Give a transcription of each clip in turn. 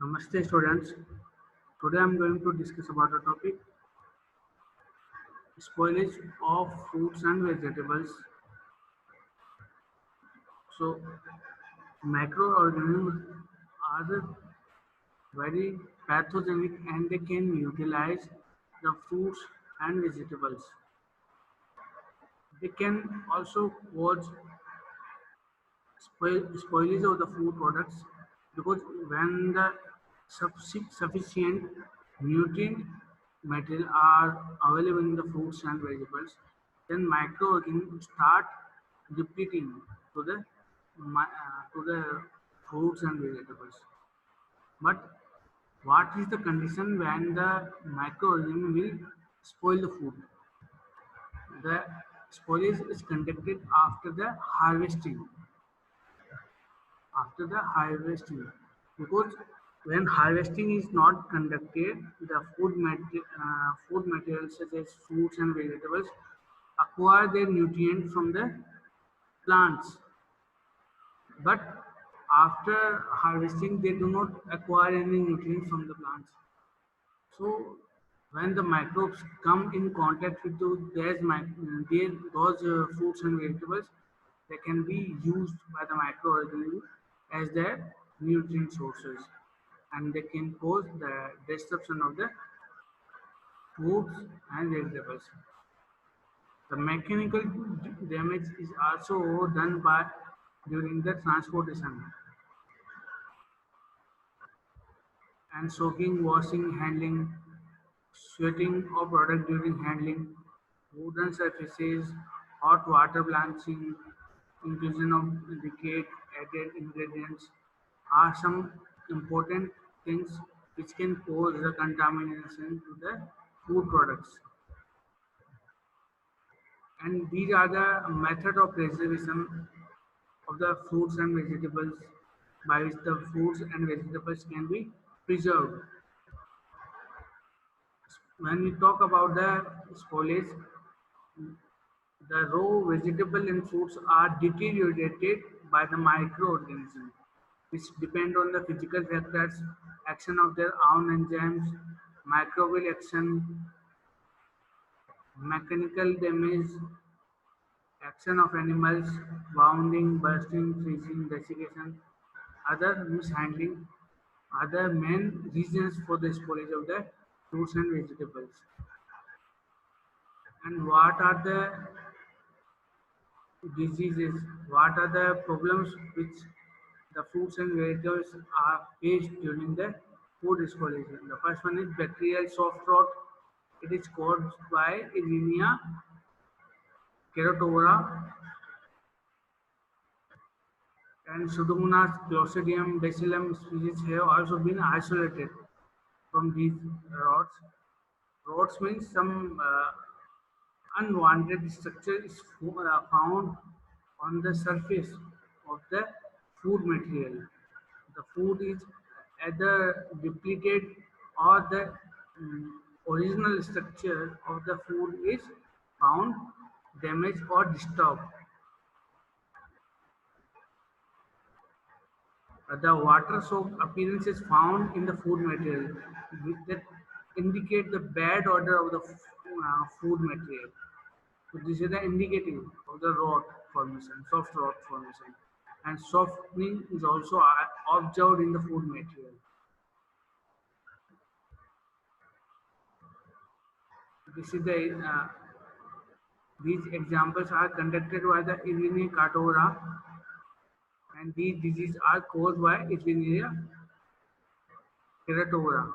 Namaste students. Today I am going to discuss about the topic spoilage of fruits and vegetables. So microorganisms are very pathogenic and they can utilize the fruits and vegetables. They can also cause spoilage of the food products because when the sufficient nutrient material are available in the fruits and vegetables, then microorganisms start depleting to the fruits and vegetables. But what is the condition when the microorganism will spoil the food? The spoilage is conducted after the harvesting. After the harvesting, because when harvesting is not conducted, the food materials such as fruits and vegetables acquire their nutrients from the plants, but after harvesting they do not acquire any nutrients from the plants. So when the microbes come in contact with those fruits and vegetables, they can be used by the microorganisms as their nutrient sources, and they can cause the destruction of the fruits and vegetables. The mechanical damage is also done by during the transportation and soaking, washing, handling, sweating of product during handling, wooden surfaces, hot water blanching, inclusion of decayed added ingredients are some important things which can cause the contamination to the food products. And these are the method of preservation of the fruits and vegetables by which the fruits and vegetables can be preserved. When we talk about the spoilage, the raw vegetable and fruits are deteriorated by the microorganisms, which depend on the physical factors, action of their own enzymes, microbial action, mechanical damage, action of animals, wounding, bursting, freezing, desiccation, other mishandling are the main reasons for the spoilage of the fruits and vegetables. And what are the diseases? What are the problems which the fruits and vegetables are faced during the food spoilage? The first one is bacterial soft rot. It is caused by Erwinia keratopora and Pseudomonas clostridium bacillum species have also been isolated from these rots. Rots means some unwanted structure is found on the surface of the food material. The food is either depleted or the original structure of the food is found damaged or disturbed. The water soaked appearance is found in the food material that indicate the bad odor of the food material. So this is the indicative of the rot formation, soft rot formation. And softening is also observed in the food material. This is these examples are conducted by the Erwinia catovera, and these diseases are caused by Erwinia keratopora.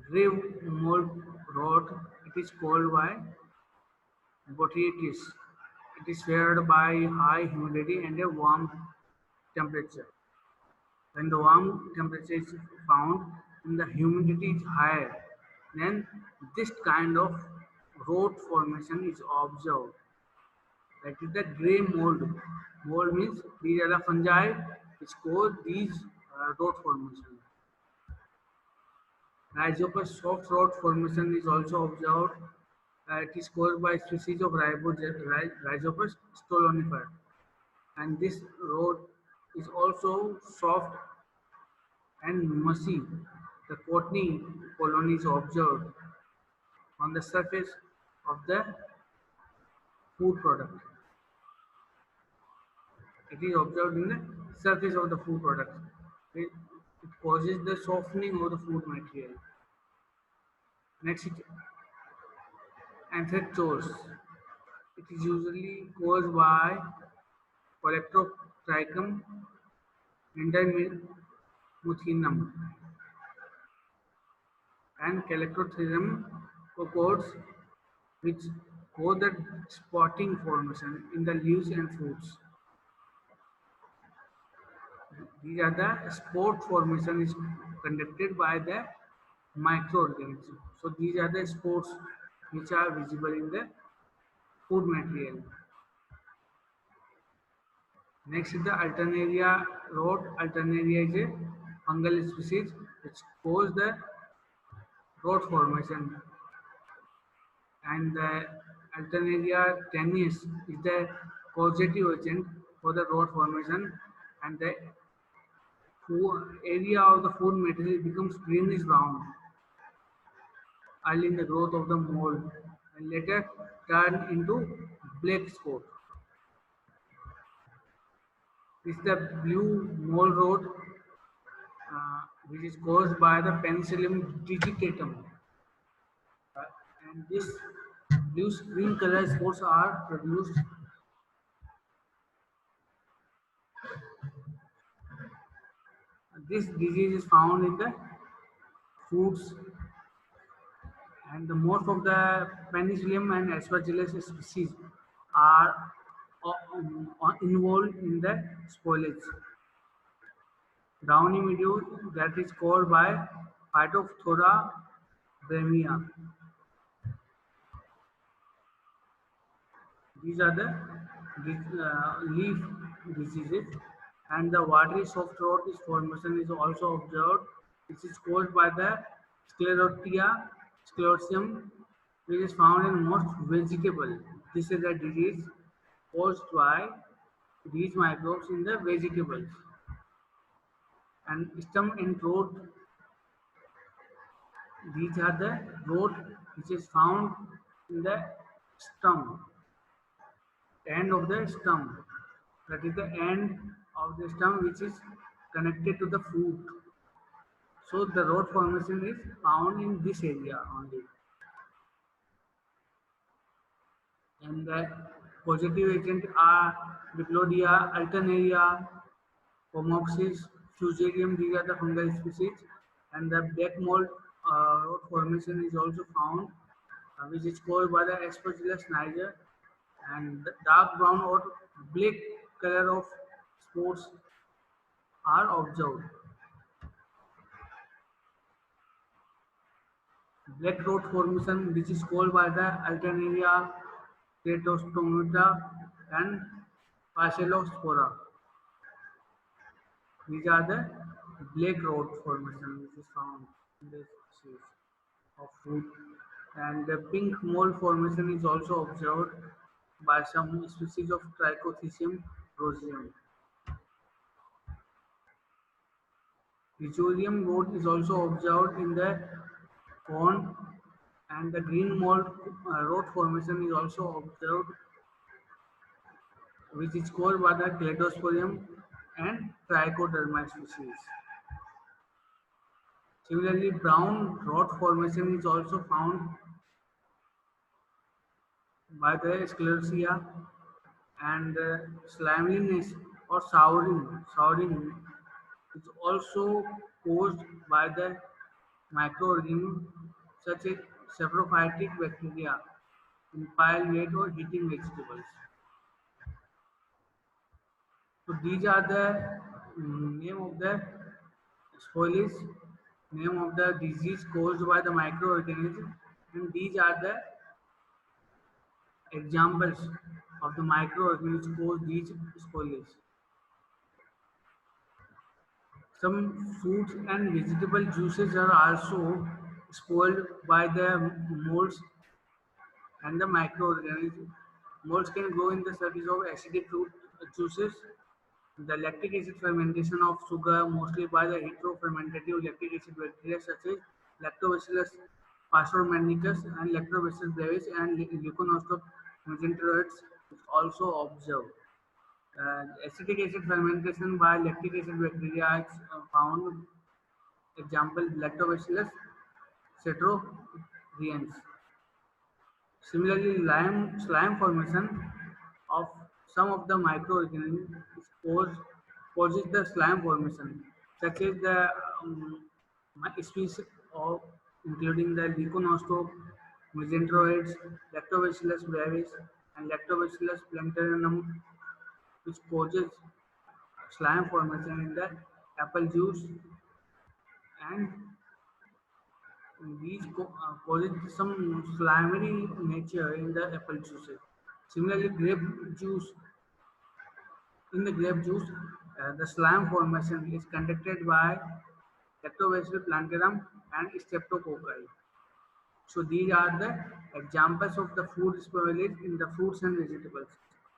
Grey mold rot, it is called by Botrytis. It is feared by high humidity and a warm temperature. When the warm temperature is found and the humidity is higher, then this kind of rot formation is observed. That is the grey mold. Mold means these are the fungi which cause these rot formation. Rhizopus soft rot formation is also observed. It is caused by species of Rhizopus stolonifer, and this rot is also soft and mushy. The cottony colony is observed on the surface of the food product. It is observed in the surface of the food product. It causes the softening of the food material. Next, anthracosis. It is usually caused by Colectotrichum intermuthinum and Calectotrichum cocodes, which cause the spotting formation in the leaves and fruits. These are the spot formation is conducted by the microorganism. So these are the spots which are visible in the food material. Next is the Alternaria rot. Alternaria is a fungal species which cause the rot formation, and the Alternaria tenuis is the causative agent for the rot formation, and the area of the food material becomes greenish brown early in the growth of the mold and later turn into black spot. This is the blue mold rot, which is caused by the Penicillium digitatum. Uh, and this blue green color spots are produced. This disease is found in the fruits, and the most of the Penicillium and Aspergillus species are involved in the spoilage. Downy mildew that is caused by Phytophthora bremia. These are the leaf diseases, and the watery soft rot is formation is also observed. This is caused by the Sclerotia sclerotium, which is found in most vegetable. This is a disease caused by these microbes in the vegetables. And stem and root, these are the root which is found in the stem, end of the stem. That is the end of the stem which is connected to the fruit. So the root formation is found in this area only. And the positive agent are Diplodia, Alternaria, Pomoxis, Fusarium. These are the fungal species. And the black mold root formation is also found, which is caused by the Aspergillus niger. And the dark brown or black color of spores are observed. Black rot formation, which is caused by the Alternaria, Teratostomata, and Phacelospora. These are the black rot formation which is found in this species of fruit. And the pink mold formation is also observed by some species of Trichothecium roseum. Rhizodium rot is also observed in the corn, and the green mold rot formation is also observed, which is caused by the Cladosporium and Trichoderma species. Similarly, brown rot formation is also found by the Sclerotia, and slimeliness or souring is also caused by the microorganisms such as saprophytic bacteria in pile weight or heating vegetables. So these are the name of the spoilage, name of the disease caused by the microorganism, and these are the examples of the microorganisms cause these spoilage. Some fruits and vegetable juices are also spoiled by the molds and the microorganisms. Molds can grow in the surface of acidic fruit juices, The lactic acid fermentation of sugar mostly by the heterofermentative lactic acid bacteria such as Lactobacillus pastormanicus and Lactobacillus brevis and Leuconostoc mesenteroides is also observed. Acetic acid fermentation by lactic acid bacteria is found. Example: Lactobacillus cetroviens. Similarly, slime formation of some of the microorganisms causes the slime formation, such as the species of including the Leuconostoc, mesenteroids, Lactobacillus brevis, and Lactobacillus plantarum, which causes slime formation in the apple juice, and these causes some slimy nature in the apple juices. Similarly, grape juice in the grape juice, the slime formation is conducted by Lactobacillus plantarum and Streptococci. So these are the examples of the food spoilage in the fruits and vegetables.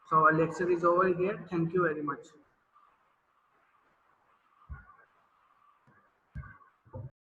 So our lecture is over here. Thank you very much.